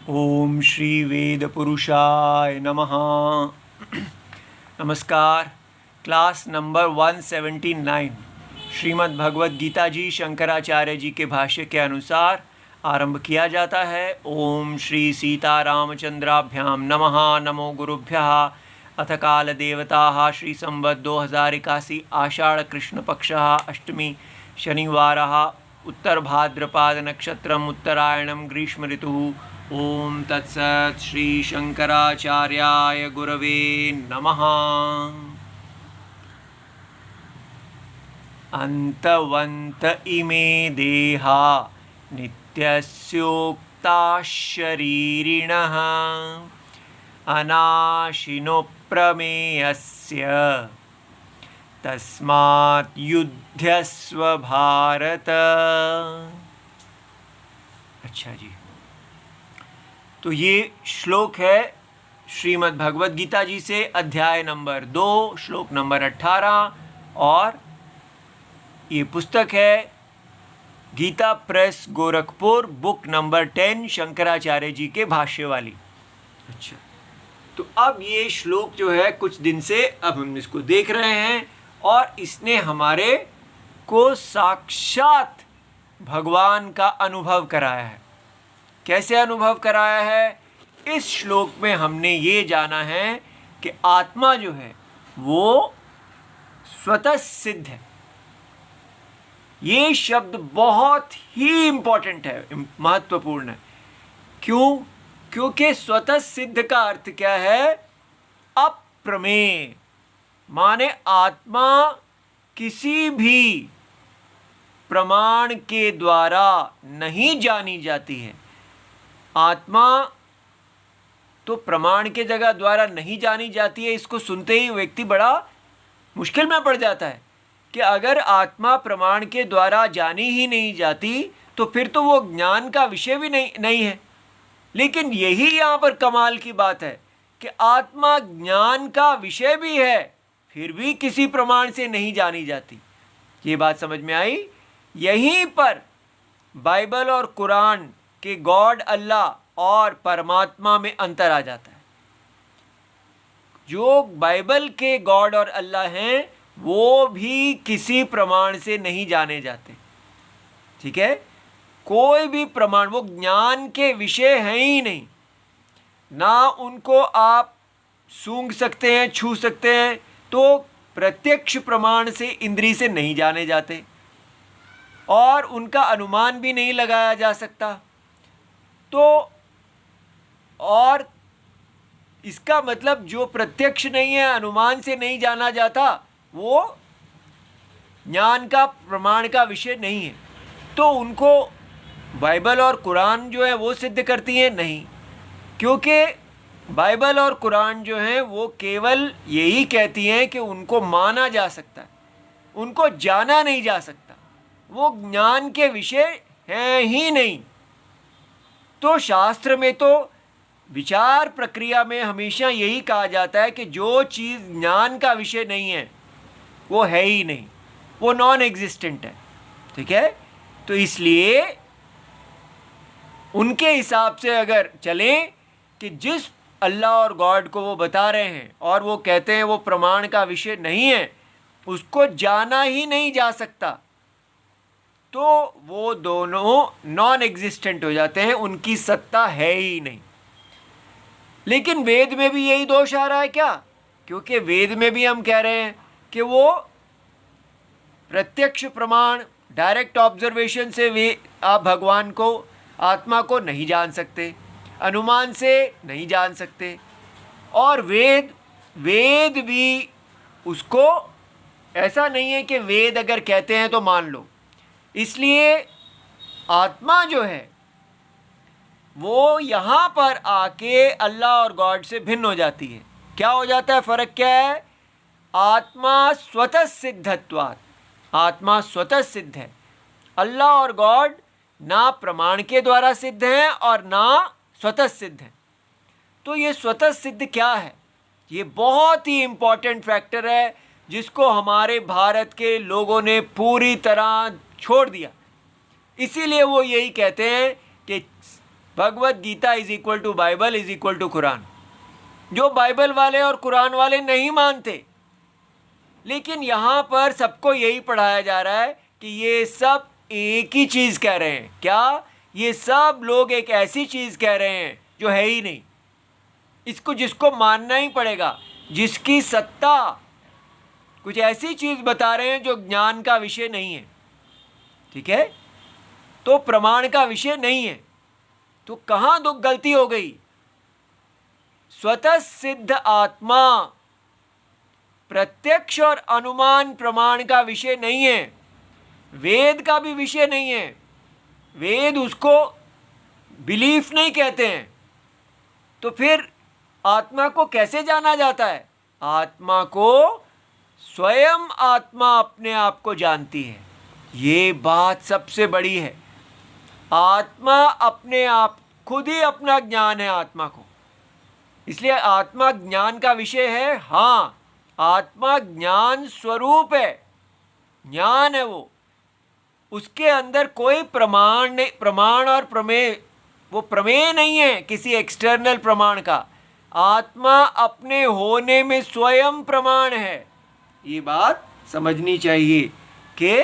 ओम श्री वेद पुरुषाय नमः। नमस्कार। क्लास नंबर 179 श्रीमद् भगवद गीता जी शंकराचार्य जी के भाष्य के अनुसार आरंभ किया जाता है। ओम श्री सीतारामचंद्राभ्याम नमः। नमो गुरुभ्यः। अथ काल देवता श्री संवत् 2081 आषाढ़ कृष्ण पक्षः अष्टमी शनिवारः उत्तर भाद्रपाद नक्षत्रम उत्तरायणम ग्रीष्म ऋतुः। ओम तत्सत् श्री शंकराचार्याय गुरवे नमः। अंतवंत इमे देहा नित्यस्योक्ता शरीरिणः अनाशिनो प्रमेयस्य तस्मात् युध्यस्व भारत। अच्छा जी, तो ये श्लोक है श्रीमद् भगवद गीता जी से अध्याय नंबर 2 श्लोक नंबर 18 और ये पुस्तक है Gita press Gorakhpur book number 10 Shankaracharya ji के भाष्य वाली। अच्छा, तो अब ये श्लोक जो है कुछ दिन से अब हम इसको देख रहे हैं और इसने हमारे को साक्षात भगवान का अनुभव कराया है। कैसे अनुभव कराया है? इस श्लोक में हमने ये जाना है कि आत्मा जो है वो स्वतः सिद्ध है। ये शब्द बहुत ही इंपॉर्टेंट है, महत्वपूर्ण है। क्यों? क्योंकि स्वतः सिद्ध का अर्थ क्या है? अप्रमेय, माने आत्मा किसी भी प्रमाण के द्वारा नहीं जानी जाती है। आत्मा तो प्रमाण के जगह द्वारा नहीं जानी जाती है। इसको सुनते ही व्यक्ति बड़ा मुश्किल में पड़ जाता है कि अगर आत्मा प्रमाण के द्वारा जानी ही नहीं जाती तो फिर तो वो ज्ञान का विषय भी नहीं है। लेकिन यही यहाँ पर कमाल की बात है कि आत्मा ज्ञान का विषय भी है, फिर भी किसी प्रमाण से नहीं जानी जाती। ये बात समझ में आई? यहीं पर बाइबल और कुरान के गॉड अल्लाह और परमात्मा में अंतर आ जाता है। जो बाइबल के गॉड और अल्लाह हैं वो भी किसी प्रमाण से नहीं जाने जाते। ठीक है, कोई भी प्रमाण, वो ज्ञान के विषय हैं ही नहीं। ना उनको आप सूंघ सकते हैं, छू सकते हैं, तो प्रत्यक्ष प्रमाण से इंद्रिय से नहीं जाने जाते और उनका अनुमान भी नहीं लगाया जा सकता। तो और इसका मतलब जो प्रत्यक्ष नहीं है, अनुमान से नहीं जाना जाता, वो ज्ञान का प्रमाण का विषय नहीं है। तो उनको बाइबल और कुरान जो है वो सिद्ध करती हैं? नहीं, क्योंकि बाइबल और कुरान जो हैं वो केवल यही कहती हैं कि उनको माना जा सकता है, उनको जाना नहीं जा सकता। वो ज्ञान के विषय हैं ही नहीं। तो शास्त्र में तो विचार प्रक्रिया में हमेशा यही कहा जाता है कि जो चीज़ ज्ञान का विषय नहीं है वो है ही नहीं, वो नॉन एग्जिस्टेंट है। ठीक है, तो इसलिए उनके हिसाब से अगर चलें कि जिस अल्लाह और गॉड को वो बता रहे हैं और वो कहते हैं वो प्रमाण का विषय नहीं है, उसको जाना ही नहीं जा सकता, तो वो दोनों नॉन एग्जिस्टेंट हो जाते हैं, उनकी सत्ता है ही नहीं। लेकिन वेद में भी यही दोष आ रहा है क्या? क्योंकि वेद में भी हम कह रहे हैं कि वो प्रत्यक्ष प्रमाण, डायरेक्ट ऑब्जर्वेशन से वे आप भगवान को, आत्मा को नहीं जान सकते, अनुमान से नहीं जान सकते। और वेद भी उसको, ऐसा नहीं है कि वेद अगर कहते हैं तो मान लो। इसलिए आत्मा जो है वो यहाँ पर आके अल्लाह और गॉड से भिन्न हो जाती है। क्या हो जाता है? फर्क क्या है? आत्मा स्वतः सिद्धत्वात्, आत्मा स्वतः सिद्ध है। अल्लाह और गॉड ना प्रमाण के द्वारा सिद्ध हैं और ना स्वतः सिद्ध हैं। तो ये स्वतः सिद्ध क्या है? ये बहुत ही इम्पॉर्टेंट फैक्टर है जिसको हमारे भारत के लोगों ने पूरी तरह छोड़ दिया। इसीलिए वो यही कहते हैं कि Bhagwat Gita is equal to Bible is equal to Quran, जो बाइबल वाले और कुरान वाले नहीं मानते। लेकिन यहाँ पर सबको यही पढ़ाया जा रहा है कि ये सब एक ही चीज़ कह रहे हैं। क्या? ये सब लोग एक ऐसी चीज़ कह रहे हैं जो है ही नहीं, इसको जिसको मानना ही पड़ेगा, जिसकी सत्ता कुछ ऐसी चीज़ बता रहे हैं जो ज्ञान का विषय नहीं है। ठीक है, तो प्रमाण का विषय नहीं है। तो कहाँ तो गलती हो गई? स्वतः सिद्ध आत्मा प्रत्यक्ष और अनुमान प्रमाण का विषय नहीं है, वेद का भी विषय नहीं है। वेद उसको बिलीफ नहीं कहते हैं। तो फिर आत्मा को कैसे जाना जाता है? आत्मा को स्वयं आत्मा अपने आप को जानती है। ये बात सबसे बड़ी है। आत्मा अपने आप खुद ही अपना ज्ञान है आत्मा को, इसलिए आत्मा ज्ञान का विषय है। हाँ, आत्मा ज्ञान स्वरूप है, ज्ञान है वो, उसके अंदर कोई प्रमाण नहीं, प्रमाण और प्रमेय, वो प्रमेय नहीं है किसी एक्सटर्नल प्रमाण का। आत्मा अपने होने में स्वयं प्रमाण है। ये बात समझनी चाहिए कि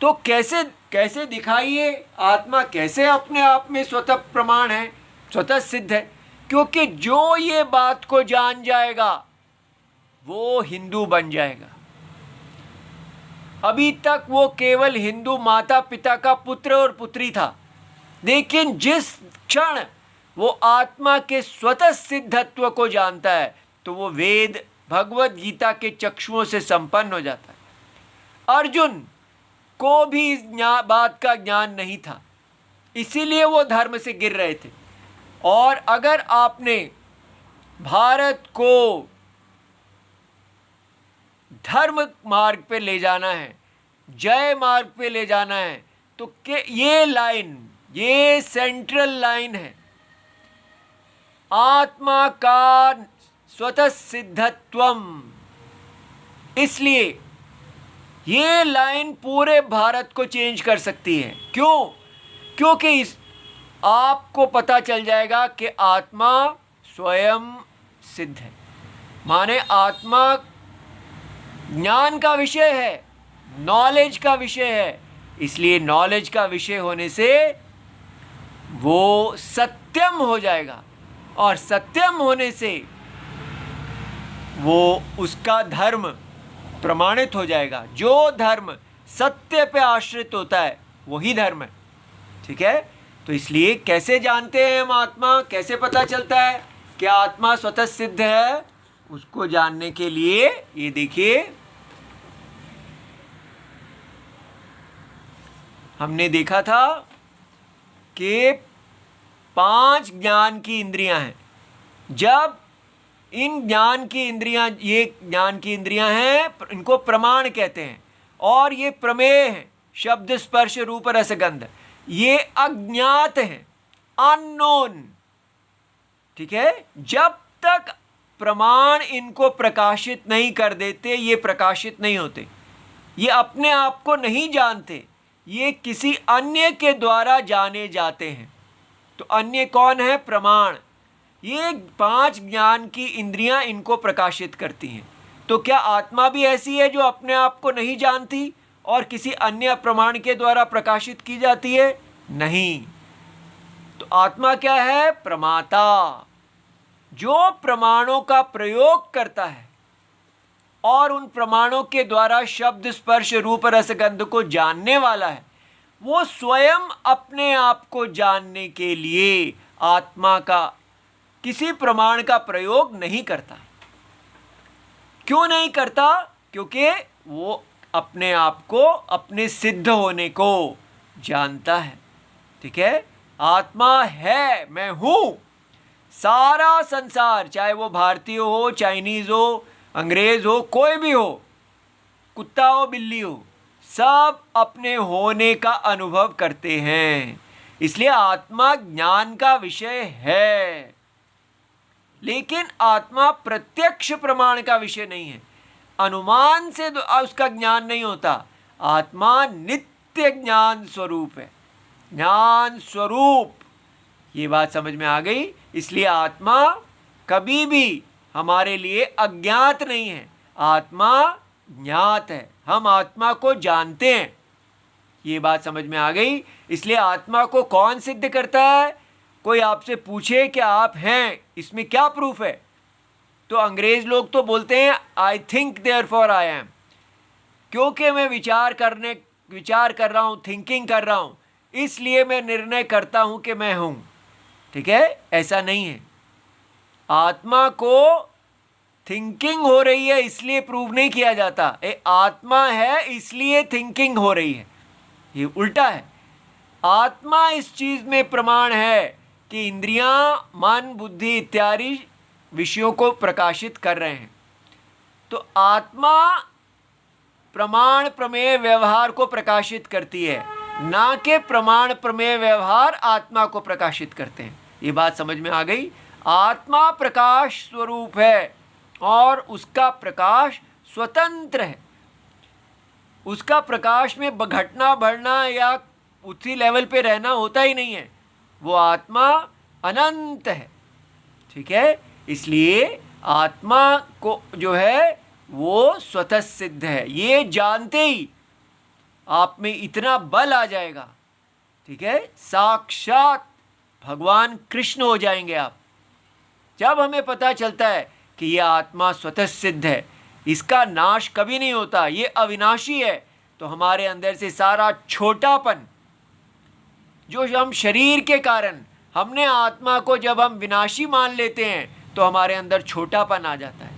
तो कैसे कैसे दिखाइए आत्मा कैसे अपने आप में स्वतः प्रमाण है, स्वतः सिद्ध है? क्योंकि जो ये बात को जान जाएगा वो हिंदू बन जाएगा। अभी तक वो केवल हिंदू माता पिता का पुत्र और पुत्री था, लेकिन जिस क्षण वो आत्मा के स्वतः सिद्धत्व को जानता है तो वो वेद भगवत गीता के चक्षुओं से संपन्न हो जाता है। अर्जुन को भी इस बात का ज्ञान नहीं था, इसीलिए वो धर्म से गिर रहे थे। और अगर आपने भारत को धर्म मार्ग पे ले जाना है, जय मार्ग पे ले जाना है, तो ये लाइन, ये सेंट्रल लाइन है, आत्मा का स्वतः सिद्धत्वम। इसलिए ये लाइन पूरे भारत को चेंज कर सकती है। क्यों? क्योंकि इस आपको पता चल जाएगा कि आत्मा स्वयं सिद्ध है, माने आत्मा ज्ञान का विषय है, नॉलेज का विषय है। इसलिए नॉलेज का विषय होने से वो सत्यम हो जाएगा, और सत्यम होने से वो उसका धर्म प्रमाणित हो जाएगा। जो धर्म सत्य पे आश्रित होता है वही धर्म है। ठीक है, तो इसलिए कैसे जानते हैं हम आत्मा, कैसे पता चलता है कि आत्मा स्वतः सिद्ध है? उसको जानने के लिए ये देखिए, हमने देखा था कि 5 ज्ञान की इंद्रियां हैं। जब इन ज्ञान की इंद्रियां, ये ज्ञान की इंद्रियां हैं, इनको प्रमाण कहते हैं, और ये प्रमेय हैं, शब्द स्पर्श रूप रसगंध, ये अज्ञात हैं, अननोन। ठीक है, जब तक प्रमाण इनको प्रकाशित नहीं कर देते, ये प्रकाशित नहीं होते, ये अपने आप को नहीं जानते, ये किसी अन्य के द्वारा जाने जाते हैं। तो अन्य कौन है? प्रमाण। ये 5 ज्ञान की इंद्रियां इनको प्रकाशित करती हैं। तो क्या आत्मा भी ऐसी है जो अपने आप को नहीं जानती और किसी अन्य प्रमाण के द्वारा प्रकाशित की जाती है? नहीं। तो आत्मा क्या है? प्रमाता, जो प्रमाणों का प्रयोग करता है और उन प्रमाणों के द्वारा शब्द स्पर्श रूप रसगंध को जानने वाला है। वो स्वयं अपने आप को जानने के लिए आत्मा का किसी प्रमाण का प्रयोग नहीं करता। क्यों नहीं करता? क्योंकि वो अपने आप को, अपने सिद्ध होने को जानता है। ठीक है, आत्मा है, मैं हूँ। सारा संसार, चाहे वो भारतीय हो, चाइनीज हो, अंग्रेज हो, कोई भी हो, कुत्ता हो, बिल्ली हो, सब अपने होने का अनुभव करते हैं। इसलिए आत्मा ज्ञान का विषय है, लेकिन आत्मा प्रत्यक्ष प्रमाण का विषय नहीं है। अनुमान से उसका ज्ञान नहीं होता। आत्मा नित्य ज्ञान स्वरूप है, ज्ञान स्वरूप। ये बात समझ में आ गई। इसलिए आत्मा कभी भी हमारे लिए अज्ञात नहीं है, आत्मा ज्ञात है, हम आत्मा को जानते हैं। ये बात समझ में आ गई। इसलिए आत्मा को कौन सिद्ध करता है? कोई आपसे पूछे कि आप हैं, इसमें क्या प्रूफ है? तो अंग्रेज लोग तो बोलते हैं I think therefore I am, क्योंकि मैं विचार कर रहा हूँ, थिंकिंग कर रहा हूँ, इसलिए मैं निर्णय करता हूँ कि मैं हूँ। ठीक है, ऐसा नहीं है। आत्मा को थिंकिंग हो रही है इसलिए प्रूव नहीं किया जाता, आत्मा है इसलिए थिंकिंग हो रही है, ये उल्टा है। आत्मा इस चीज में प्रमाण है कि इंद्रियां, मन, बुद्धि इत्यादि विषयों को प्रकाशित कर रहे हैं। तो आत्मा प्रमाण प्रमेय व्यवहार को प्रकाशित करती है, ना कि प्रमाण प्रमेय व्यवहार आत्मा को प्रकाशित करते हैं। ये बात समझ में आ गई। आत्मा प्रकाश स्वरूप है और उसका प्रकाश स्वतंत्र है। उसका प्रकाश में घटना बढ़ना या उसी लेवल पे रहना होता ही नहीं है। वो आत्मा अनंत है। ठीक है, इसलिए आत्मा को जो है वो स्वतः सिद्ध है। ये जानते ही आप में इतना बल आ जाएगा, ठीक है, साक्षात भगवान कृष्ण हो जाएंगे आप। जब हमें पता चलता है कि ये आत्मा स्वतः सिद्ध है, इसका नाश कभी नहीं होता, ये अविनाशी है, तो हमारे अंदर से सारा छोटापन जो हम शरीर के कारण हमने आत्मा को जब हम विनाशी मान लेते हैं तो हमारे अंदर छोटापन आ जाता है।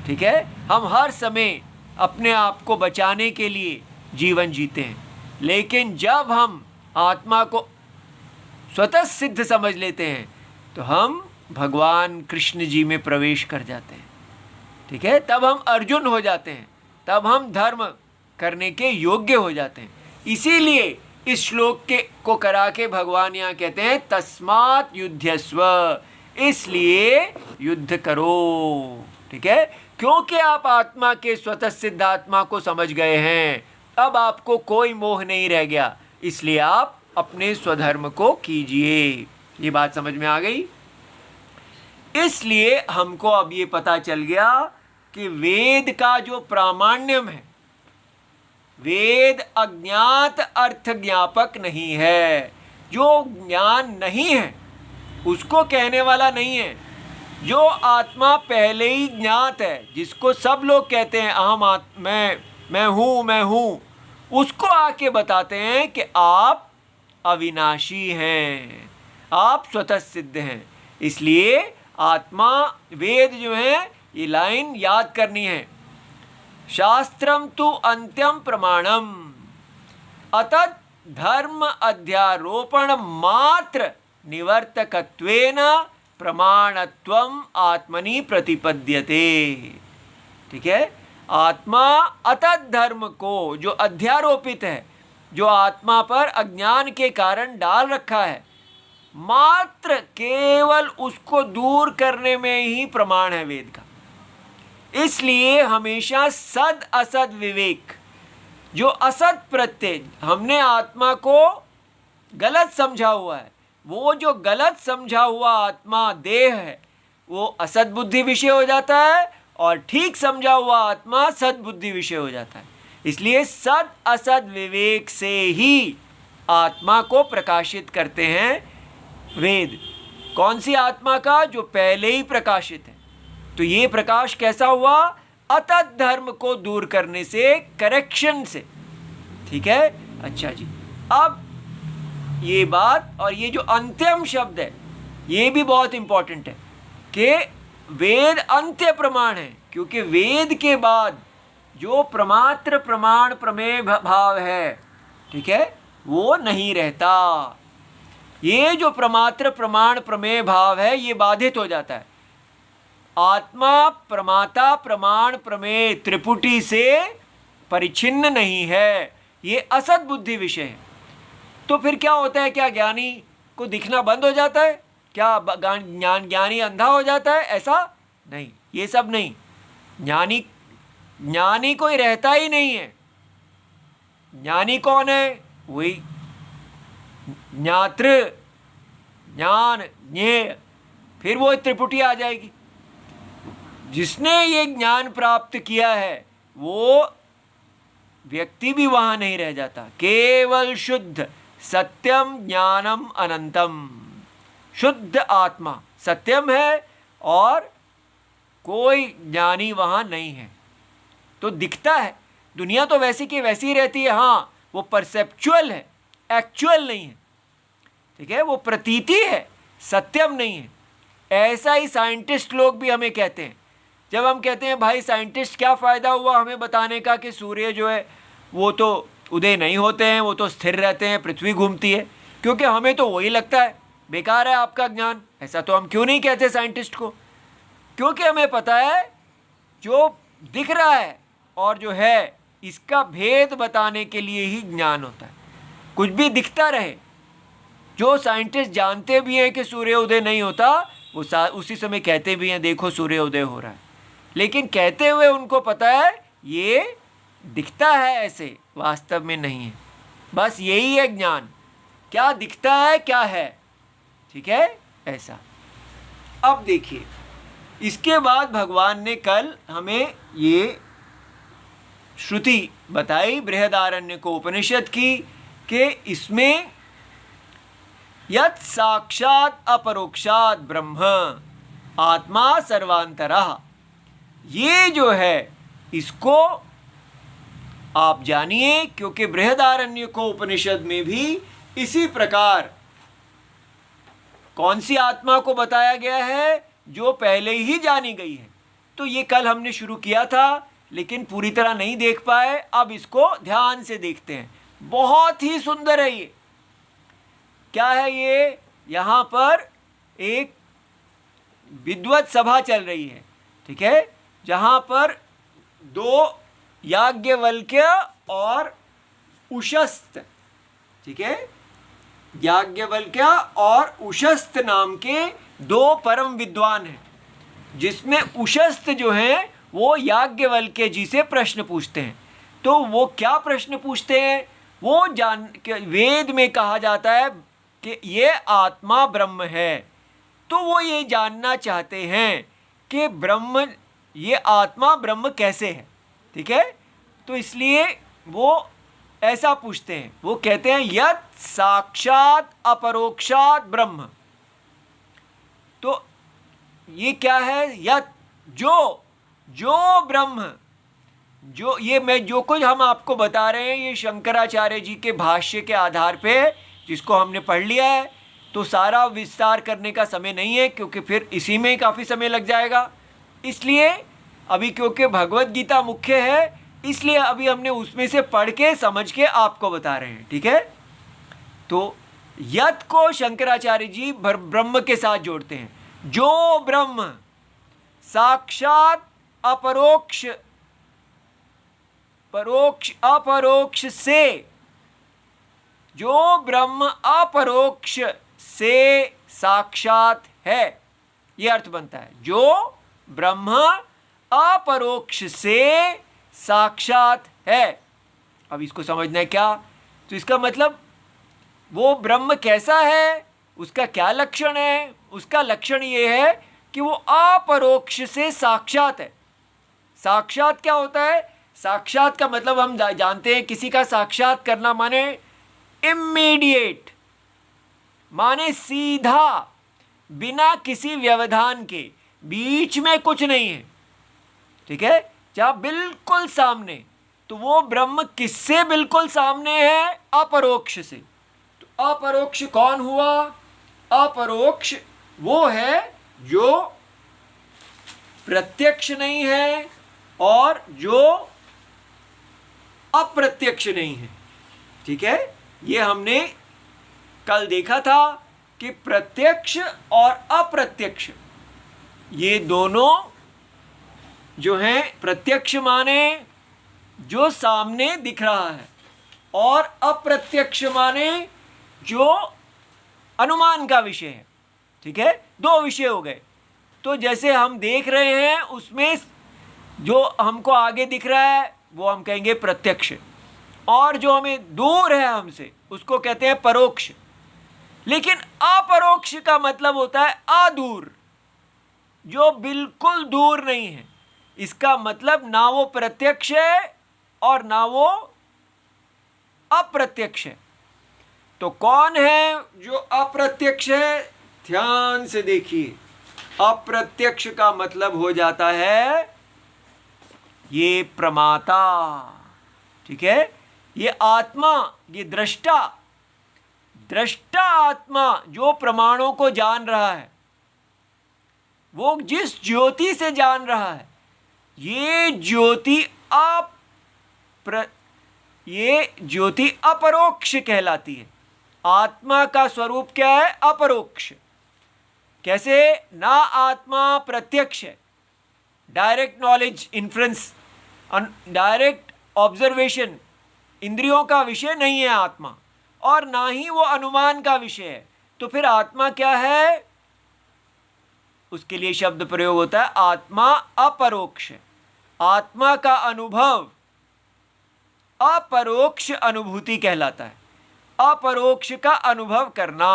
ठीक है, हम हर समय अपने आप को बचाने के लिए जीवन जीते हैं, लेकिन जब हम आत्मा को स्वतः सिद्ध समझ लेते हैं तो हम भगवान कृष्ण जी में प्रवेश कर जाते हैं। ठीक है, तब हम अर्जुन हो जाते हैं, तब हम धर्म करने के योग्य हो जाते हैं। इसीलिए इस श्लोक को करा के भगवान यहाँ कहते हैं तस्मात् युध्यस्व, इसलिए युद्ध करो। ठीक है, क्योंकि आप आत्मा के स्वतः सिद्ध आत्मा को समझ गए हैं, अब आपको कोई मोह नहीं रह गया, इसलिए आप अपने स्वधर्म को कीजिए। ये बात समझ में आ गई। इसलिए हमको अब ये पता चल गया कि वेद का जो प्रामाण्यम है, वेद अज्ञात अर्थ ज्ञापक नहीं है। जो ज्ञान नहीं है उसको कहने वाला नहीं है। जो आत्मा पहले ही ज्ञात है, जिसको सब लोग कहते हैं अहम मैं हूँ, उसको आके बताते हैं कि आप अविनाशी हैं, आप स्वतः सिद्ध हैं। इसलिए आत्मा, वेद जो है, ये लाइन याद करनी है। शास्त्रम तु अंत्यम प्रमाणम अतत धर्म अध्यारोपण मात्र निवर्तकत्वेन प्रमाणत्वम आत्मनि प्रतिपद्यते। ठीक है, आत्मा अतत धर्म को जो अध्यारोपित है, जो आत्मा पर अज्ञान के कारण डाल रखा है, मात्र केवल उसको दूर करने में ही प्रमाण है वेद का। इसलिए हमेशा सद असद विवेक, जो असत प्रत्यय हमने आत्मा को गलत समझा हुआ है, वो जो गलत समझा हुआ आत्मा देह है, वो असद बुद्धि विषय हो जाता है, और ठीक समझा हुआ आत्मा सद्बुद्धि विषय हो जाता है। इसलिए सद असद विवेक से ही आत्मा को प्रकाशित करते हैं वेद। कौन सी आत्मा का? जो पहले ही प्रकाशित है। तो ये प्रकाश कैसा हुआ? अतत धर्म को दूर करने से, करेक्शन से। ठीक है, अच्छा जी। अब ये बात, और ये जो अंत्यम शब्द है ये भी बहुत इंपॉर्टेंट है कि वेद अंत्य प्रमाण है, क्योंकि वेद के बाद जो प्रमात्र प्रमाण प्रमेय भाव है, ठीक है, वो नहीं रहता। ये जो प्रमात्र प्रमाण प्रमेय भाव है ये बाधित हो जाता है। आत्मा प्रमाता प्रमाण प्रमेय त्रिपुटी से परिचिन्न नहीं है, ये असत बुद्धि विषय है। तो फिर क्या होता है? क्या ज्ञानी को दिखना बंद हो जाता है? क्या ज्ञानी अंधा हो जाता है? ऐसा नहीं, ये सब नहीं। ज्ञानी कोई रहता ही नहीं है। ज्ञानी कौन है? वही ज्ञातृ, ज्ञान, ज्ञेय, फिर वो त्रिपुटी आ जाएगी। जिसने ये ज्ञान प्राप्त किया है वो व्यक्ति भी वहां नहीं रह जाता। केवल शुद्ध सत्यम ज्ञानम अनंतम, शुद्ध आत्मा सत्यम है और कोई ज्ञानी वहां नहीं है। तो दिखता है, दुनिया तो वैसी की वैसी ही रहती है। हाँ, वो परसेप्चुअल है, एक्चुअल नहीं है, ठीक है, वो प्रतीति है, सत्यम नहीं है। ऐसा ही साइंटिस्ट लोग भी हमें कहते हैं। जब हम कहते हैं भाई साइंटिस्ट क्या फ़ायदा हुआ हमें बताने का कि सूर्य जो है वो तो उदय नहीं होते हैं, वो तो स्थिर रहते हैं, पृथ्वी घूमती है, क्योंकि हमें तो वही लगता है बेकार है आपका ज्ञान। ऐसा तो हम क्यों नहीं कहते साइंटिस्ट को? क्योंकि हमें पता है जो दिख रहा है और जो है इसका भेद बताने के लिए ही ज्ञान होता है। कुछ भी दिखता रहे, जो साइंटिस्ट जानते भी हैं कि सूर्योदय नहीं होता, वो उसी समय कहते भी हैं देखो सूर्योदय हो रहा है, लेकिन कहते हुए उनको पता है ये दिखता है, ऐसे वास्तव में नहीं है। बस यही है ज्ञान, क्या दिखता है क्या है, ठीक है, ऐसा। अब देखिए, इसके बाद भगवान ने कल हमें ये श्रुति बताई बृहदारण्यक उपनिषद की कि इसमें यत् साक्षात अपरोक्षात ब्रह्म आत्मा सर्वांतरः, ये जो है इसको आप जानिए, क्योंकि बृहदारण्यक उपनिषद में भी इसी प्रकार कौन सी आत्मा को बताया गया है जो पहले ही जानी गई है। तो ये कल हमने शुरू किया था लेकिन पूरी तरह नहीं देख पाए, अब इसको ध्यान से देखते हैं। बहुत ही सुंदर है ये। क्या है ये? यहाँ पर एक विद्वत सभा चल रही है, ठीक है, जहाँ पर दो याज्ञवल्क्य और उशस्त, ठीक है, याज्ञवल्क्य और उशस्त नाम के दो परम विद्वान हैं, जिसमें उशस्त जो हैं वो याज्ञवल्क्य जी से प्रश्न पूछते हैं। तो वो क्या प्रश्न पूछते हैं? वो वेद में कहा जाता है कि ये आत्मा ब्रह्म है, तो वो ये जानना चाहते हैं कि ब्रह्म, ये आत्मा ब्रह्म कैसे है, ठीक है। तो इसलिए वो ऐसा पूछते हैं, वो कहते हैं यत् साक्षात अपरोक्षात ब्रह्म। तो ये क्या है? यत्, जो ब्रह्म, जो ये मैं जो कुछ हम आपको बता रहे हैं ये शंकराचार्य जी के भाष्य के आधार पे, जिसको हमने पढ़ लिया है, तो सारा विस्तार करने का समय नहीं है क्योंकि फिर इसी में ही काफ़ी समय लग जाएगा। इसलिए अभी क्योंकि भगवत गीता मुख्य है, इसलिए अभी हमने उसमें से पढ़ के समझ के आपको बता रहे हैं, ठीक है। तो यत् को शंकराचार्य जी ब्रह्म के साथ जोड़ते हैं। जो ब्रह्म साक्षात अपरोक्ष से, जो ब्रह्म अपरोक्ष से साक्षात है, ये अर्थ बनता है। जो ब्रह्म अपरोक्ष से साक्षात है। अब इसको समझना है क्या? तो इसका मतलब वो ब्रह्म कैसा है, उसका क्या लक्षण है? उसका लक्षण ये है कि वो अपरोक्ष से साक्षात है। साक्षात क्या होता है? साक्षात का मतलब हम जानते हैं, किसी का साक्षात करना माने इमीडिएट, माने सीधा, बिना किसी व्यवधान के, बीच में कुछ नहीं है, ठीक है, जहाँ बिल्कुल सामने। तो वो ब्रह्म किससे बिल्कुल सामने है? अपरोक्ष से। तो अपरोक्ष कौन हुआ? अपरोक्ष वो है जो प्रत्यक्ष नहीं है और जो अप्रत्यक्ष नहीं है, ठीक है। ये हमने कल देखा था कि प्रत्यक्ष और अप्रत्यक्ष, ये दोनों जो हैं, प्रत्यक्ष माने जो सामने दिख रहा है और अप्रत्यक्ष माने जो अनुमान का विषय है, ठीक है। दो विषय हो गए। तो जैसे हम देख रहे हैं उसमें जो हमको आगे दिख रहा है वो हम कहेंगे प्रत्यक्ष, और जो हमें दूर है हमसे उसको कहते हैं परोक्ष। लेकिन अपरोक्ष का मतलब होता है अदूर, जो बिल्कुल दूर नहीं है। इसका मतलब ना वो प्रत्यक्ष है और ना वो अप्रत्यक्ष है। तो कौन है जो अप्रत्यक्ष है? ध्यान से देखिए, अप्रत्यक्ष का मतलब हो जाता है ये प्रमाता, ठीक है, ये आत्मा, ये दृष्टा, दृष्टा आत्मा जो प्रमाणों को जान रहा है, वो जिस ज्योति से जान रहा है, ये ज्योति अपरोक्ष कहलाती है। आत्मा का स्वरूप क्या है? अपरोक्ष। कैसे? ना आत्मा प्रत्यक्ष है, direct knowledge, inference, direct observation, इंद्रियों का विषय नहीं है आत्मा, और ना ही वो अनुमान का विषय है। तो फिर आत्मा क्या है? उसके लिए शब्द प्रयोग होता है आत्मा अपरोक्ष। आत्मा का अनुभव अपरोक्ष अनुभूति कहलाता है। अपरोक्ष का अनुभव करना,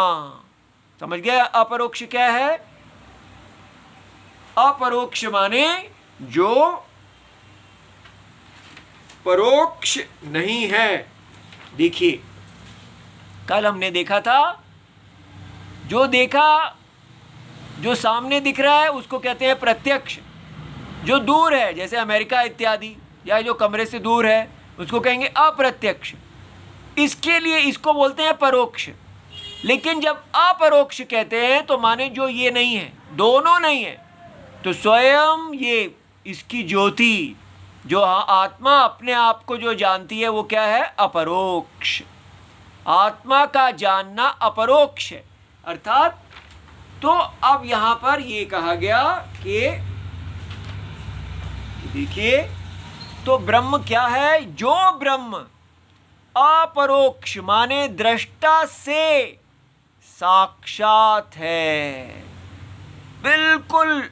समझ गया? अपरोक्ष क्या है? अपरोक्ष माने जो परोक्ष नहीं है। देखिए, कल हमने देखा था, जो देखा, जो सामने दिख रहा है उसको कहते हैं प्रत्यक्ष। जो दूर है, जैसे अमेरिका इत्यादि, या जो कमरे से दूर है, उसको कहेंगे अप्रत्यक्ष। इसके लिए इसको बोलते हैं परोक्ष। लेकिन जब अपरोक्ष कहते हैं तो माने जो ये नहीं है, दोनों नहीं है, तो स्वयं ये इसकी ज्योति, जो आत्मा अपने आप को जो जानती है, वो क्या है? अपरोक्ष। आत्मा का जानना अपरोक्ष है। अर्थात तो अब यहां पर ये कहा गया कि देखिए, तो ब्रह्म क्या है? जो ब्रह्म अपरोक्ष माने दृष्टा से साक्षात है, बिल्कुल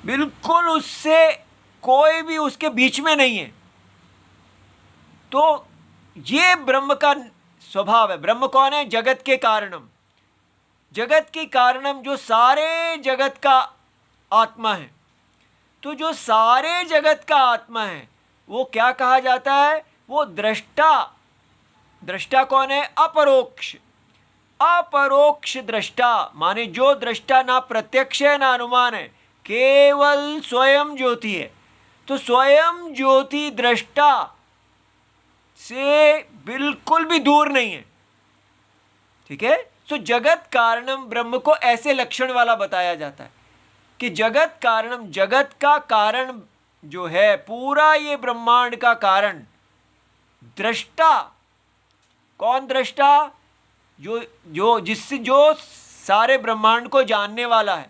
बिल्कुल उससे कोई भी उसके बीच में नहीं है, तो ये ब्रह्म का स्वभाव है। ब्रह्म कौन है? जगत के कारणम। जगत के कारणम जो सारे जगत का आत्मा है। तो जो सारे जगत का आत्मा है वो क्या कहा जाता है? वो दृष्टा। दृष्टा कौन है? अपरोक्ष। अपरोक्ष दृष्टा माने जो दृष्टा ना प्रत्यक्ष है ना अनुमान है, केवल स्वयं ज्योति है। तो स्वयं ज्योति दृष्टा से बिल्कुल भी दूर नहीं है, ठीक है। तो जगत कारणम ब्रह्म को ऐसे लक्षण वाला बताया जाता है कि जगत कारणम, जगत का कारण जो है, पूरा ये ब्रह्मांड का कारण दृष्टा। कौन दृष्टा? जो सारे ब्रह्मांड को जानने वाला है,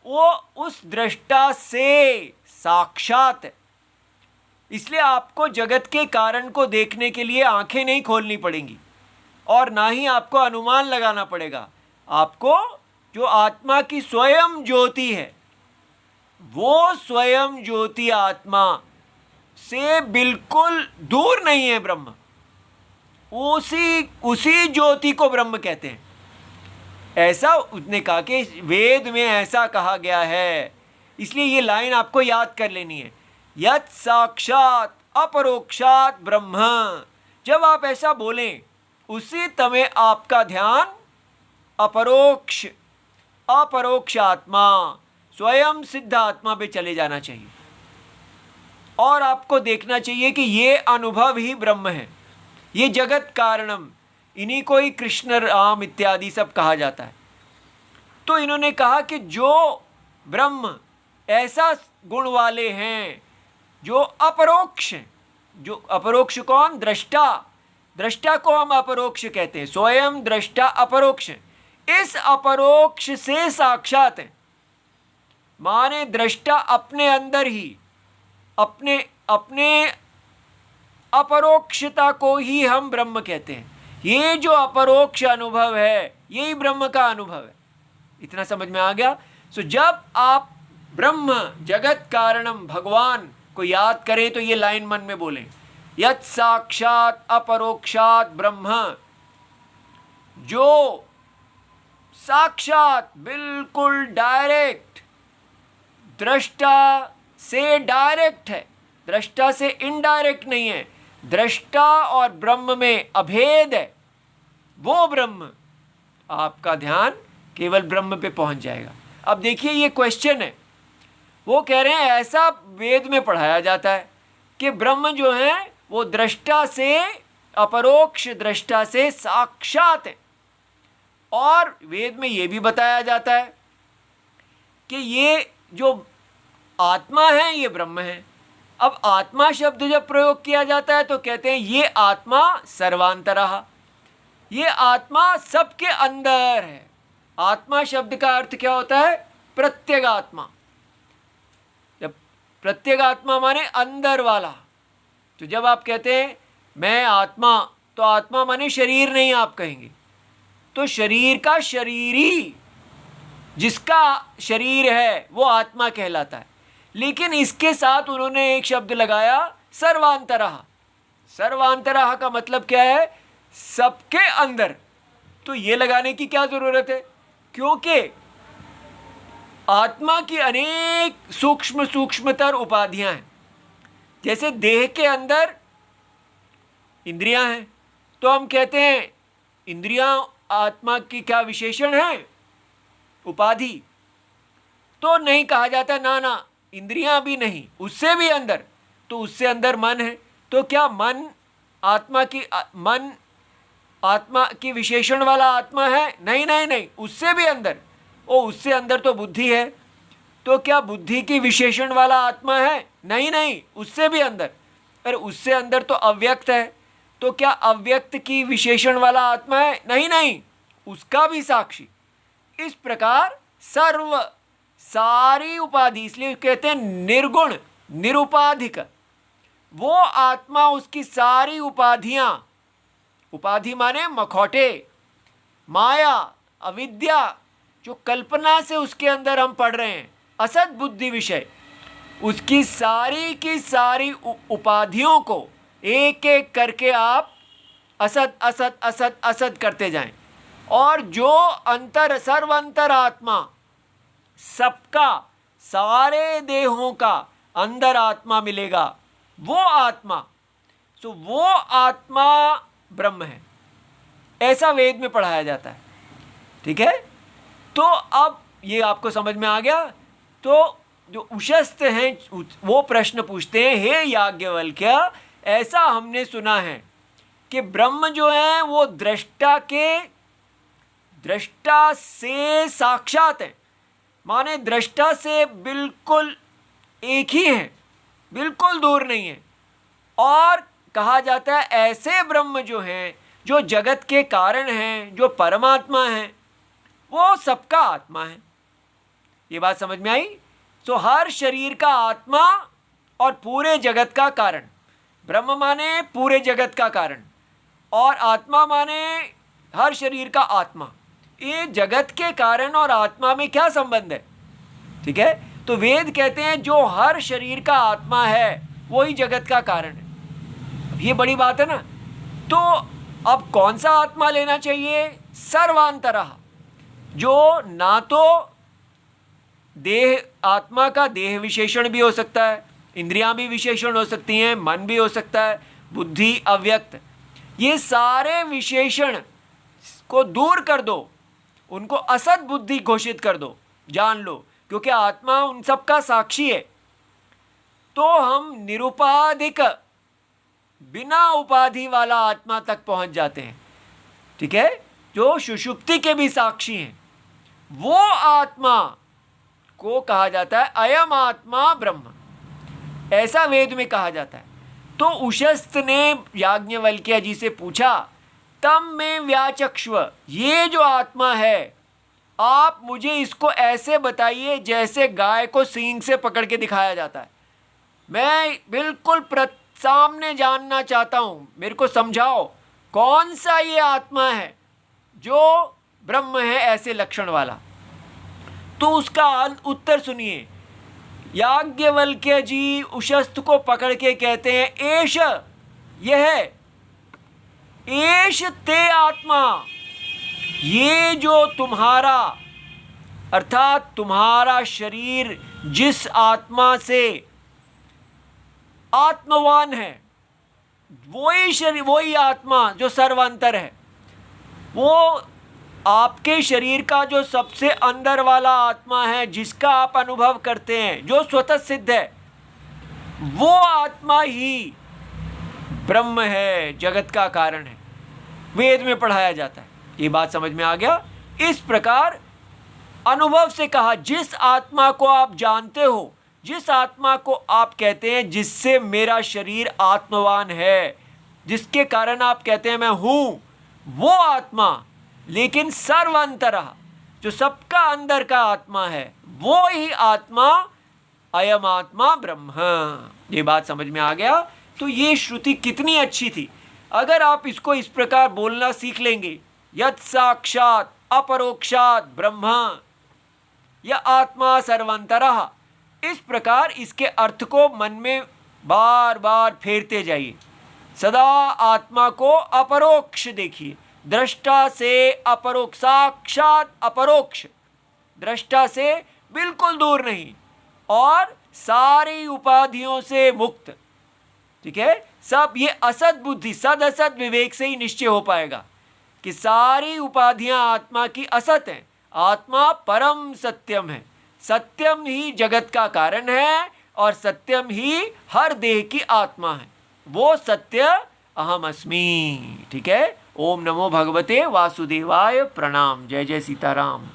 वो उस दृष्टा से साक्षात है। इसलिए आपको जगत के कारण को देखने के लिए आंखें नहीं खोलनी पड़ेंगी और ना ही आपको अनुमान लगाना पड़ेगा। आपको जो आत्मा की स्वयं ज्योति है, वो स्वयं ज्योति आत्मा से बिल्कुल दूर नहीं है ब्रह्म। उसी ज्योति को ब्रह्म कहते हैं। ऐसा उसने कहा कि वेद में ऐसा कहा गया है, इसलिए ये लाइन आपको याद कर लेनी है। यत् साक्षात अपरोक्षात ब्रह्म। जब आप ऐसा बोलें, उसी समय आपका ध्यान अपरोक्ष आत्मा, स्वयं सिद्ध आत्मा पे चले जाना चाहिए और आपको देखना चाहिए कि ये अनुभव ही ब्रह्म है। ये जगत कारणम, इन्हीं को ही कृष्ण राम इत्यादि सब कहा जाता है। तो इन्होंने कहा कि जो ब्रह्म ऐसा गुण वाले हैं जो अपरोक्ष हैं। जो अपरोक्ष कौन? दृष्टा। दृष्टा को हम अपरोक्ष कहते हैं। स्वयं दृष्टा अपरोक्ष है, इस अपरोक्ष से साक्षात है। माने दृष्टा अपने अंदर ही अपने अपरोक्षता को ही हम ब्रह्म कहते हैं। ये जो अपरोक्ष अनुभव है, यही ब्रह्म का अनुभव है। इतना समझ में आ गया? सो जब आप ब्रह्म, जगत कारणम, भगवान को याद करें तो ये लाइन मन में बोलें, यत् साक्षात अपरोक्षात ब्रह्म। जो साक्षात, बिल्कुल डायरेक्ट, दृष्टा से डायरेक्ट है, दृष्टा से इनडायरेक्ट नहीं है। दृष्टा और ब्रह्म में अभेद है, वो ब्रह्म। आपका ध्यान केवल ब्रह्म पे पहुंच जाएगा। अब देखिए ये क्वेश्चन है, वो कह रहे हैं ऐसा वेद में पढ़ाया जाता है कि ब्रह्म जो है वो दृष्टा से, अपरोक्ष दृष्टा से साक्षात है। और वेद में ये भी बताया जाता है कि ये जो आत्मा है ये ब्रह्म है। अब आत्मा शब्द जब प्रयोग किया जाता है तो कहते हैं ये आत्मा सर्वांतरः, ये आत्मा सबके अंदर है। आत्मा शब्द का अर्थ क्या होता है? प्रत्यगात्मा। जब प्रत्यगात्मा माने अंदर वाला, तो जब आप कहते हैं मैं आत्मा, तो आत्मा माने शरीर नहीं आप कहेंगे, तो शरीर का शरीरी, जिसका शरीर है वो आत्मा कहलाता है। लेकिन इसके साथ उन्होंने एक शब्द लगाया सर्वांतरः। सर्वांतरः का मतलब क्या है? सबके अंदर। तो ये लगाने की क्या जरूरत है? क्योंकि आत्मा की अनेक सूक्ष्म सूक्ष्मतर उपाधियां हैं। जैसे देह के अंदर इंद्रियां हैं, तो हम कहते हैं इंद्रियां आत्मा की क्या विशेषण है? उपाधि। तो नहीं कहा जाता ना ना इंद्रियां भी नहीं, उससे भी अंदर। तो उससे अंदर मन है, तो क्या मन आत्मा की विशेषण वाला आत्मा है? नहीं नहीं नहीं, उससे भी अंदर। उससे अंदर तो बुद्धि है, तो क्या बुद्धि की विशेषण वाला आत्मा है? नहीं नहीं, उससे भी अंदर। अरे उससे अंदर तो अव्यक्त है, तो क्या अव्यक्त की विशेषण वाला आत्मा है? नहीं नहीं, उसका भी साक्षी। इस प्रकार सारी उपाधि, इसलिए कहते हैं निर्गुण निरुपाधिक। वो आत्मा, उसकी सारी उपाधियां, उपाधि माने मखौटे, माया, अविद्या, जो कल्पना से उसके अंदर हम पढ़ रहे हैं, असत बुद्धि विषय, उसकी सारी की सारी उपाधियों को एक एक करके आप असत असत असत असत करते जाएं। और जो अंतर, सर्वंतर आत्मा, सबका, सारे देहों का अंदर आत्मा मिलेगा, वो आत्मा, तो वो आत्मा ब्रह्म है। ऐसा वेद में पढ़ाया जाता है। ठीक है, तो अब ये आपको समझ में आ गया। तो जो उशस्त हैं वो प्रश्न पूछते हैं, हे याज्ञवल्क्य, ऐसा हमने सुना है कि ब्रह्म जो है वो दृष्टा से साक्षात है, माने दृष्टा से बिल्कुल एक ही है, बिल्कुल दूर नहीं है। और कहा जाता है ऐसे ब्रह्म जो हैं, जो जगत के कारण हैं, जो परमात्मा हैं, वो सबका आत्मा है। ये बात समझ में आई? तो हर शरीर का आत्मा और पूरे जगत का कारण। ब्रह्म माने पूरे जगत का कारण, और आत्मा माने हर शरीर का आत्मा। ये जगत के कारण और आत्मा में क्या संबंध है? ठीक है, तो वेद कहते हैं जो हर शरीर का आत्मा है वही जगत का कारण है। अब ये बड़ी बात है ना। तो अब कौन सा आत्मा लेना चाहिए? सर्वांतरः, जो ना तो देह, आत्मा का देह विशेषण भी हो सकता है, इंद्रियां भी विशेषण हो सकती हैं, मन भी हो सकता है, बुद्धि, अव्यक्त, ये सारे विशेषण को दूर कर दो, उनको असत बुद्धि घोषित कर दो, जान लो, क्योंकि आत्मा उन सब का साक्षी है। तो हम निरुपाधिक, बिना उपाधि वाला आत्मा तक पहुंच जाते हैं। ठीक है, जो सुषुप्ति के भी साक्षी हैं, वो आत्मा को कहा जाता है अयम आत्मा ब्रह्म। ऐसा वेद में कहा जाता है। तो उशस्त ने याज्ञवल्क्य जी से पूछा, तम में व्याचक्ष्व, ये जो आत्मा है आप मुझे इसको ऐसे बताइए जैसे गाय को सींग से पकड़ के दिखाया जाता है। मैं बिल्कुल सामने जानना चाहता हूँ, मेरे को समझाओ कौन सा ये आत्मा है जो ब्रह्म है ऐसे लक्षण वाला। तो उसका उत्तर सुनिए। याज्ञवल्क्य जी उशस्त को पकड़ के कहते हैं, एष, यह एष ते आत्मा, ये जो तुम्हारा अर्थात तुम्हारा शरीर जिस आत्मा से आत्मवान है, वही शरीर, वही आत्मा जो सर्वांतर है, वो आपके शरीर का जो सबसे अंदर वाला आत्मा है, जिसका आप अनुभव करते हैं, जो स्वतः सिद्ध है, वो आत्मा ही ब्रह्म है, जगत का कारण है। वेद में पढ़ाया जाता है। ये बात समझ में आ गया? इस प्रकार अनुभव से कहा, जिस आत्मा को आप जानते हो, जिस आत्मा को आप कहते हैं जिससे मेरा शरीर आत्मवान है, जिसके कारण आप कहते हैं मैं हूं, वो आत्मा, लेकिन सर्वांतरः, जो सबका अंदर का आत्मा है, वो ही आत्मा अयम आत्मा ब्रह्म। ये बात समझ में आ गया? तो ये श्रुति कितनी अच्छी थी। अगर आप इसको इस प्रकार बोलना सीख लेंगे, यत् साक्षात अपरोक्षात ब्रह्म या आत्मा सर्वांतरः, इस प्रकार इसके अर्थ को मन में बार बार फेरते जाइए। सदा आत्मा को अपरोक्ष देखिए, दृष्टा से अपरोक्ष, साक्षात अपरोक्ष, दृष्टा से बिल्कुल दूर नहीं, और सारी उपाधियों से मुक्त। ठीक है? सब ये असत बुद्धि, सद असत विवेक से ही निश्चय हो पाएगा कि सारी उपाधियां आत्मा की असत हैं, आत्मा परम सत्यम है, सत्यम ही जगत का कारण है, और सत्यम ही हर देह की आत्मा है। वो सत्य अहम अस्मि। ठीक है? ओम नमो भगवते वासुदेवाय। प्रणाम। जय जय सीताराम।